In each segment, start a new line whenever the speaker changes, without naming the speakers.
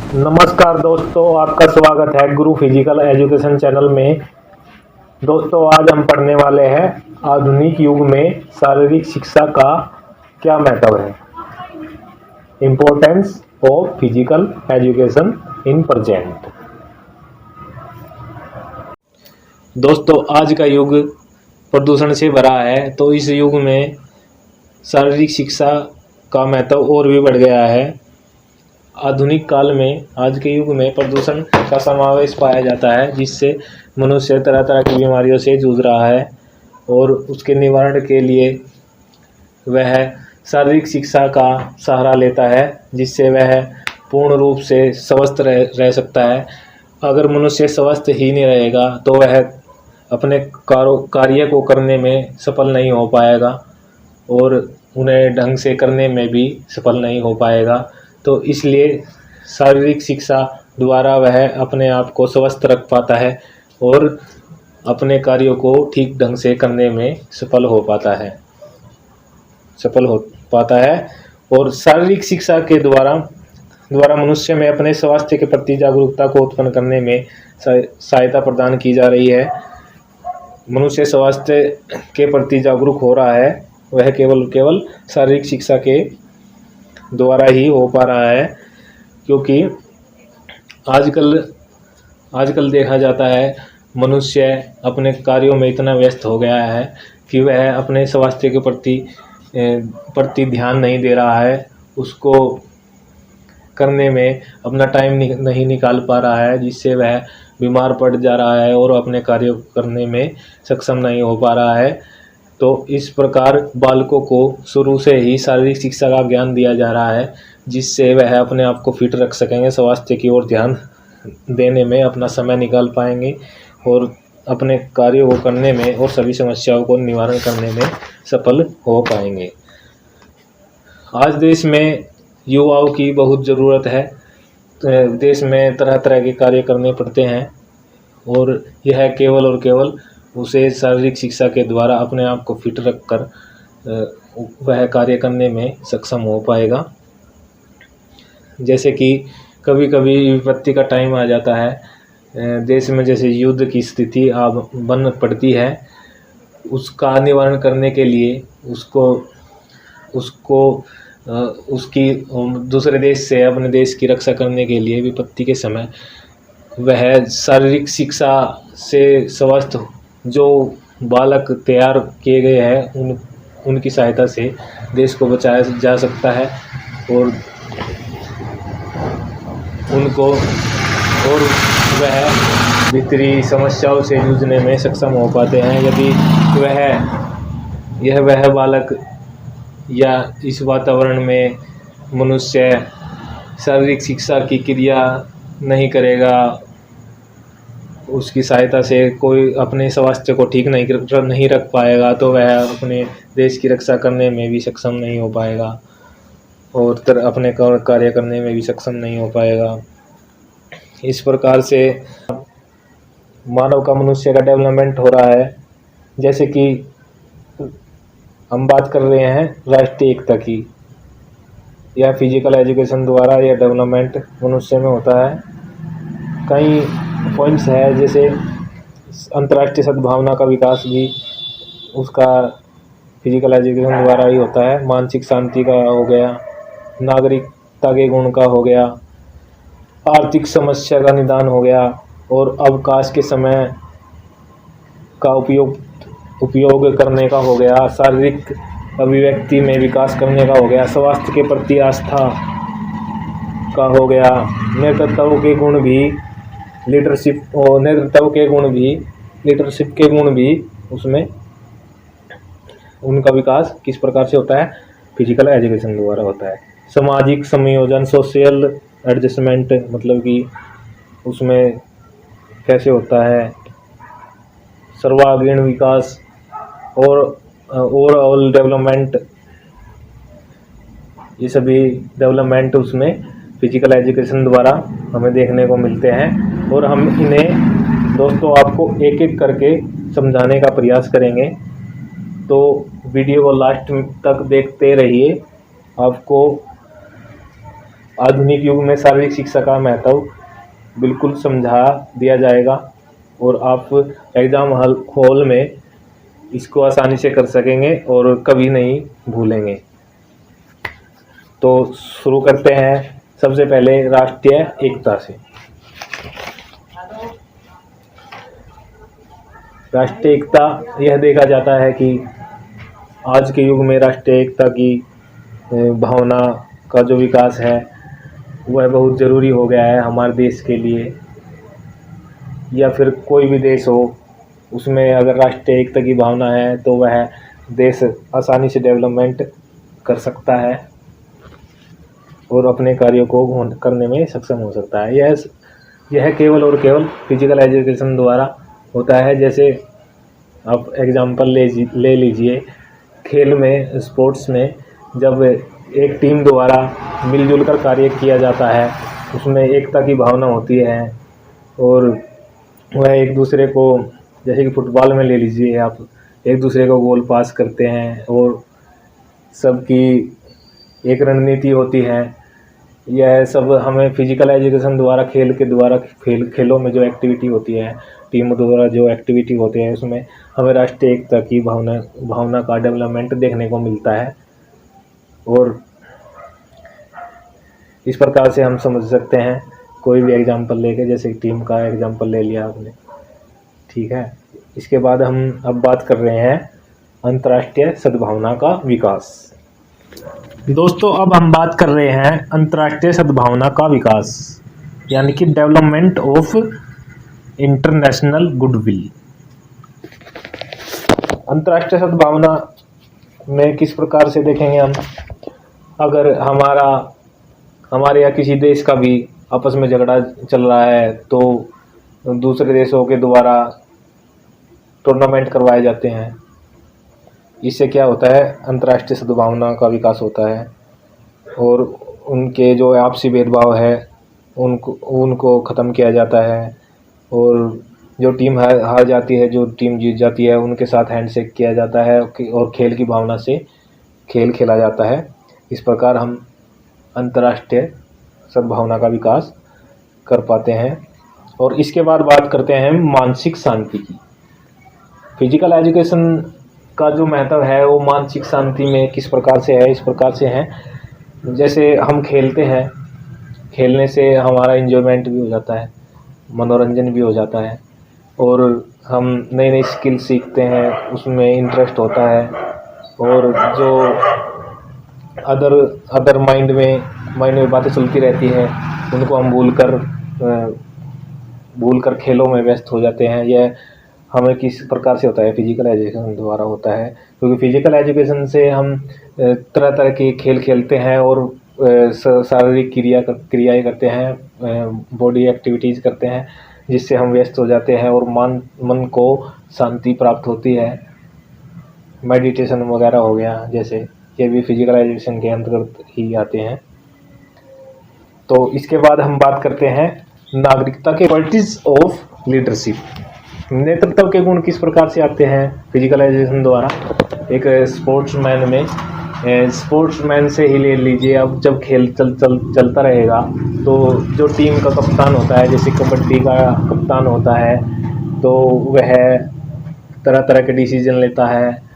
नमस्कार दोस्तों, आपका स्वागत है गुरु फिजिकल एजुकेशन चैनल में। दोस्तों, आज हम पढ़ने वाले हैं आधुनिक युग में शारीरिक शिक्षा का क्या महत्व है। Importance of physical education in present. दोस्तों, आज का युग प्रदूषण से भरा है, तो इस युग में शारीरिक शिक्षा का महत्व और भी बढ़ गया है। आधुनिक काल में, आज के युग में प्रदूषण का समावेश पाया जाता है, जिससे मनुष्य तरह तरह की बीमारियों से जूझ रहा है और उसके निवारण के लिए वह शारीरिक शिक्षा का सहारा लेता है, जिससे वह पूर्ण रूप से स्वस्थ रह सकता है। अगर मनुष्य स्वस्थ ही नहीं रहेगा तो वह अपने कार्य को करने में सफल नहीं हो पाएगा और उन्हें ढंग से करने में भी सफल नहीं हो पाएगा। तो इसलिए शारीरिक शिक्षा द्वारा वह अपने आप को स्वस्थ रख पाता है और अपने कार्यों को ठीक ढंग से करने में सफल हो पाता है। और शारीरिक शिक्षा के द्वारा मनुष्य में अपने स्वास्थ्य के प्रति जागरूकता को उत्पन्न करने में सहायता प्रदान की जा रही है। मनुष्य स्वास्थ्य के प्रति जागरूक हो रहा है, वह केवल शारीरिक शिक्षा के द्वारा ही हो पा रहा है, क्योंकि आजकल देखा जाता है मनुष्य अपने कार्यों में इतना व्यस्त हो गया है कि वह अपने स्वास्थ्य के प्रति ध्यान नहीं दे रहा है। उसको करने में अपना टाइम नहीं निकाल पा रहा है, जिससे वह बीमार पड़ जा रहा है और अपने कार्य करने में सक्षम नहीं हो पा रहा है। तो इस प्रकार बालकों को शुरू से ही शारीरिक शिक्षा का ज्ञान दिया जा रहा है, जिससे वह अपने आप को फिट रख सकेंगे, स्वास्थ्य की ओर ध्यान देने में अपना समय निकाल पाएंगे और अपने कार्यों को करने में और सभी समस्याओं को निवारण करने में सफल हो पाएंगे। आज देश में युवाओं की बहुत ज़रूरत है। देश में तरह तरह के कार्य करने पड़ते हैं और यह केवल उसे शारीरिक शिक्षा के द्वारा अपने आप को फिट रखकर वह कार्य करने में सक्षम हो पाएगा। जैसे कि कभी कभी विपत्ति का टाइम आ जाता है, देश में जैसे युद्ध की स्थिति बन पड़ती है, उसका निवारण करने के लिए उसकी दूसरे देश से अपने देश की रक्षा करने के लिए विपत्ति के समय वह शारीरिक शिक्षा से स्वस्थ जो बालक तैयार किए गए हैं उनकी सहायता से देश को बचाया जा सकता है और वह भीतरी समस्याओं से जूझने में सक्षम हो पाते हैं। यदि वह बालक या इस वातावरण में मनुष्य शारीरिक शिक्षा की क्रिया नहीं करेगा, उसकी सहायता से कोई अपने स्वास्थ्य को ठीक नहीं रख पाएगा, तो वह अपने देश की रक्षा करने में भी सक्षम नहीं हो पाएगा और अपने कार्य करने में भी सक्षम नहीं हो पाएगा। इस प्रकार से मानव का, मनुष्य का डेवलपमेंट हो रहा है। जैसे कि हम बात कर रहे हैं राष्ट्रीय एकता की, यह फिजिकल एजुकेशन द्वारा यह डेवलपमेंट मनुष्य में होता है। कई पॉइंट्स है, जैसे अंतर्राष्ट्रीय सद्भावना का विकास भी उसका फिजिकल एजुकेशन द्वारा ही होता है। मानसिक शांति का हो गया, नागरिकता के गुण का हो गया, आर्थिक समस्या का निदान हो गया और अवकाश के समय का उपयोग करने का हो गया, शारीरिक अभिव्यक्ति में विकास करने का हो गया, स्वास्थ्य के प्रति आस्था का हो गया, नेतृत्व के गुण भी उसमें उनका विकास किस प्रकार से होता है, फिजिकल एजुकेशन द्वारा होता है। सामाजिक संयोजन, सोशल एडजस्टमेंट, मतलब कि उसमें कैसे होता है, सर्वांगीण विकास और ओवरऑल डेवलपमेंट, ये सभी डेवलपमेंट उसमें फिजिकल एजुकेशन द्वारा हमें देखने को मिलते हैं और हम इन्हें दोस्तों आपको एक एक करके समझाने का प्रयास करेंगे। तो वीडियो को लास्ट तक देखते रहिए, आपको आधुनिक युग में शारीरिक शिक्षा का महत्व बिल्कुल समझा दिया जाएगा और आप एग्ज़ाम हॉल में इसको आसानी से कर सकेंगे और कभी नहीं भूलेंगे। तो शुरू करते हैं सबसे पहले राष्ट्रीय एकता से। राष्ट्रीय एकता यह देखा जाता है कि आज के युग में राष्ट्रीय एकता की भावना का जो विकास है वह बहुत ज़रूरी हो गया है हमारे देश के लिए, या फिर कोई भी देश हो उसमें अगर राष्ट्रीय एकता की भावना है तो वह देश आसानी से डेवलपमेंट कर सकता है और अपने कार्यों को करने में सक्षम हो सकता है। यह केवल और केवल फिजिकल एजुकेशन द्वारा होता है। जैसे आप एग्जांपल ले लीजिए, खेल में, स्पोर्ट्स में जब एक टीम द्वारा मिलजुल कर कार्य किया जाता है उसमें एकता की भावना होती है और वह एक दूसरे को, जैसे कि फुटबॉल में ले लीजिए आप, एक दूसरे को गोल पास करते हैं और सबकी एक रणनीति होती है। यह सब हमें फिजिकल एजुकेशन द्वारा, खेल के द्वारा, खेलों में जो एक्टिविटी होती है, टीम द्वारा जो एक्टिविटी होती है उसमें हमें राष्ट्रीय एकता की भावना का डेवलपमेंट देखने को मिलता है। और इस प्रकार से हम समझ सकते हैं कोई भी एग्जाम्पल लेके, जैसे टीम का एग्जाम्पल ले लिया आपने, ठीक है। इसके बाद हम अब बात कर रहे हैं अंतर्राष्ट्रीय सद्भावना का विकास। दोस्तों अब हम बात कर रहे हैं अंतर्राष्ट्रीय सद्भावना का विकास, यानी कि डेवलपमेंट ऑफ इंटरनेशनल गुडविल। अंतर्राष्ट्रीय सद्भावना में किस प्रकार से देखेंगे हम, अगर हमारे या किसी देश का भी आपस में झगड़ा चल रहा है तो दूसरे देशों के द्वारा टूर्नामेंट करवाए जाते हैं। इससे क्या होता है, अंतर्राष्ट्रीय सद्भावना का विकास होता है और उनके जो आपसी भेदभाव है उनको ख़त्म किया जाता है और जो टीम हार जाती है, जो टीम जीत जाती है, उनके साथ हैंडशेक किया जाता है और खेल की भावना से खेल खेला जाता है। इस प्रकार हम अंतर्राष्ट्रीय सद्भावना का विकास कर पाते हैं। और इसके बाद बात करते हैं मानसिक शांति की। फिजिकल एजुकेशन का जो महत्व है वो मानसिक शांति में किस प्रकार से है, इस प्रकार से है, जैसे हम खेलते हैं, खेलने से हमारा एंजॉयमेंट भी हो जाता है, मनोरंजन भी हो जाता है और हम नई नई स्किल सीखते हैं, उसमें इंटरेस्ट होता है और जो अदर माइंड में बातें चलती रहती हैं उनको हम भूल कर खेलों में व्यस्त हो जाते हैं। यह हमें किस प्रकार से होता है, फिजिकल एजुकेशन द्वारा होता है, क्योंकि फिजिकल एजुकेशन से हम तरह तरह के खेल खेलते हैं और शारीरिक क्रियाएं करते हैं, बॉडी एक्टिविटीज़ करते हैं, जिससे हम व्यस्त हो जाते हैं और मन को शांति प्राप्त होती है। मेडिटेशन वगैरह हो गया, जैसे ये भी फिजिकल एजुकेशन के अंतर्गत ही आते हैं। तो इसके बाद हम बात करते हैं नागरिकता के क्वालिटीज ऑफ लीडरशिप। नेतृत्व के गुण किस प्रकार से आते हैं फिजिकल एजुकेशन द्वारा। एक स्पोर्ट्समैन से ही ले लीजिए, अब जब खेल चलता रहेगा तो जो टीम का कप्तान होता है, जैसे कबड्डी का कप्तान होता है, तो वह तरह तरह के डिसीजन लेता है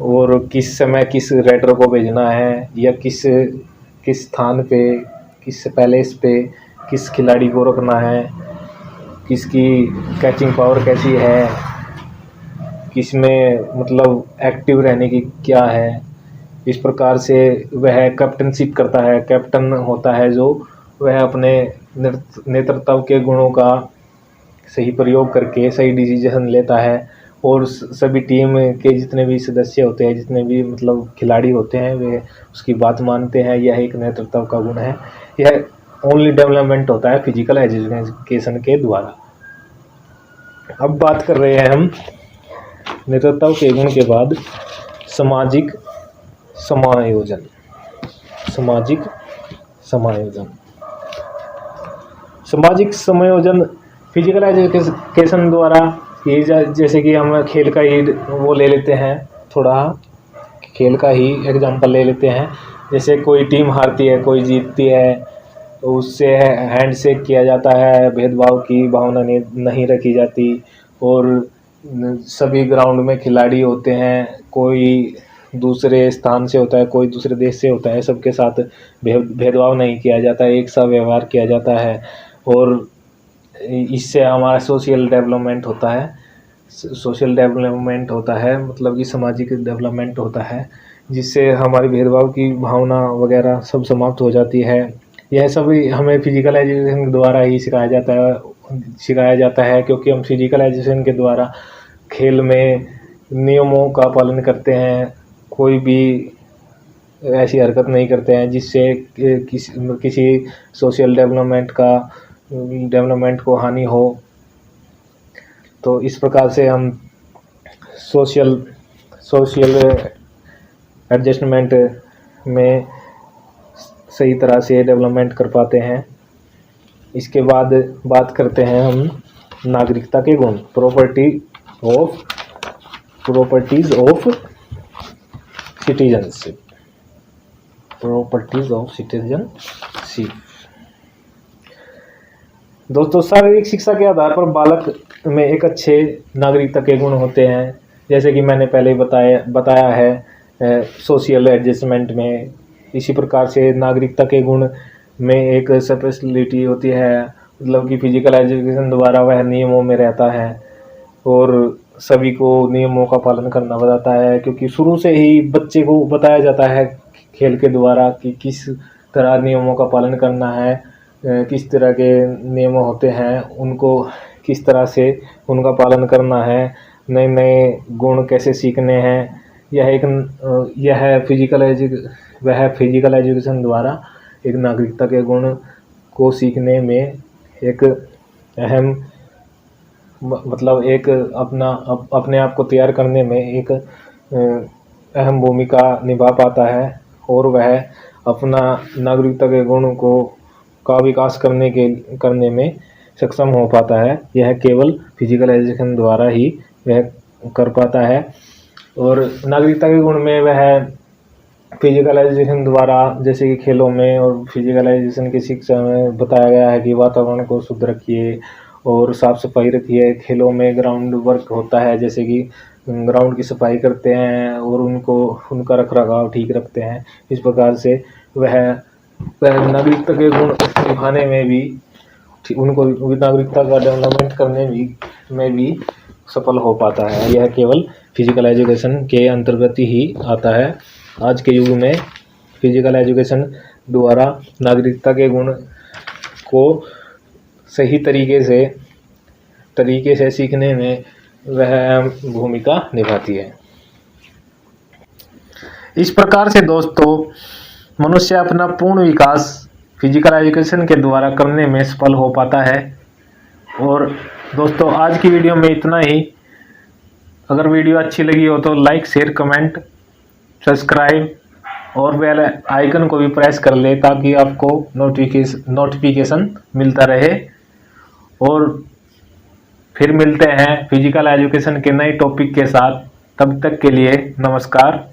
और किस समय किस रेडर को भेजना है या किस स्थान पे, किस पैलेस पे किस खिलाड़ी को रखना है, किसकी कैचिंग पावर कैसी है, किस में मतलब एक्टिव रहने की क्या है। इस प्रकार से वह कैप्टनशिप करता है, कैप्टन होता है जो वह अपने नेतृत्व के गुणों का सही प्रयोग करके सही डिसीजन लेता है और सभी टीम के जितने भी सदस्य होते हैं, जितने भी मतलब खिलाड़ी होते हैं, वे उसकी बात मानते हैं। यह एक नेतृत्व का गुण है। यह ओनली डेवलपमेंट होता है फिजिकल एजुकेशन के द्वारा। अब बात कर रहे हैं हम नेतृत्व के गुण के बाद सामाजिक समायोजन। सामाजिक समायोजन फिजिकल एजुकेशन द्वारा ये, जैसे कि हम खेल का ही वो ले लेते हैं, थोड़ा खेल का ही एग्जांपल ले लेते हैं। जैसे कोई टीम हारती है, कोई जीतती है, उससे हैंड शेक किया जाता है, भेदभाव की भावना नहीं रखी जाती। और सभी ग्राउंड में खिलाड़ी होते हैं, कोई दूसरे स्थान से होता है, कोई दूसरे देश से होता है, सबके साथ भेदभाव नहीं किया जाता है, एक सा व्यवहार किया जाता है। और इससे हमारा सोशल डेवलपमेंट होता है, मतलब कि सामाजिक डेवलपमेंट होता है, जिससे हमारी भेदभाव की भावना वगैरह सब समाप्त हो जाती है। यह सभी हमें फिजिकल एजुकेशन के द्वारा ही सिखाया जाता है, क्योंकि हम फिजिकल एजुकेशन के द्वारा खेल में नियमों का पालन करते हैं, कोई भी ऐसी हरकत नहीं करते हैं जिससे किसी सोशल डेवलपमेंट को हानि हो। तो इस प्रकार से हम सोशल एडजस्टमेंट में सही तरह से डेवलपमेंट कर पाते हैं। इसके बाद बात करते हैं हम नागरिकता के गुण, प्रॉपर्टीज ऑफ सिटीजनशिप। दोस्तों, शारीरिक शिक्षा के आधार पर बालक में एक अच्छे नागरिकता के गुण होते हैं, जैसे कि मैंने पहले ही बताया है सोशल एडजस्टमेंट में। इसी प्रकार से नागरिकता के गुण में एक स्पेशलिटी होती है, मतलब कि फिजिकल एजुकेशन द्वारा वह नियमों में रहता है और सभी को नियमों का पालन करना बताता है, क्योंकि शुरू से ही बच्चे को बताया जाता है खेल के द्वारा कि किस तरह नियमों का पालन करना है, किस तरह के नियम होते हैं, उनको किस तरह से उनका पालन करना है, नए नए गुण कैसे सीखने हैं। वह फिजिकल एजुकेशन द्वारा एक नागरिकता के गुण को सीखने में एक अहम, मतलब एक अपने आप को तैयार करने में एक अहम भूमिका निभा पाता है, और वह अपना नागरिकता के गुण का विकास करने में सक्षम हो पाता है। यह केवल फिजिकल एजुकेशन द्वारा ही वह कर पाता है। और नागरिकता के गुण में वह फिजिकल एजुकेशन द्वारा, जैसे कि खेलों में और फिजिकल एजुकेशन की शिक्षा में बताया गया है कि वातावरण को शुद्ध रखिए और साफ सफाई रखिए। खेलों में ग्राउंड वर्क होता है, जैसे कि ग्राउंड की सफाई करते हैं और उनका रखरखाव ठीक रखते हैं। इस प्रकार से वह नागरिकता के गुण निभाने में भी, उनको नागरिकता का डेवलपमेंट करने में भी सफल हो पाता है। यह केवल फिजिकल एजुकेशन के अंतर्गत ही आता है। आज के युग में फिजिकल एजुकेशन द्वारा नागरिकता के गुण को सही तरीके से सीखने में वह भूमिका निभाती है। इस प्रकार से दोस्तों, मनुष्य अपना पूर्ण विकास फिजिकल एजुकेशन के द्वारा करने में सफल हो पाता है। और दोस्तों, आज की वीडियो में इतना ही। अगर वीडियो अच्छी लगी हो तो लाइक, शेयर, कमेंट, सब्सक्राइब और बेल आइकन को भी प्रेस कर ले, ताकि आपको नोटिफिकेशन मिलता रहे। और फिर मिलते हैं फिजिकल एजुकेशन के नए टॉपिक के साथ। तब तक के लिए नमस्कार।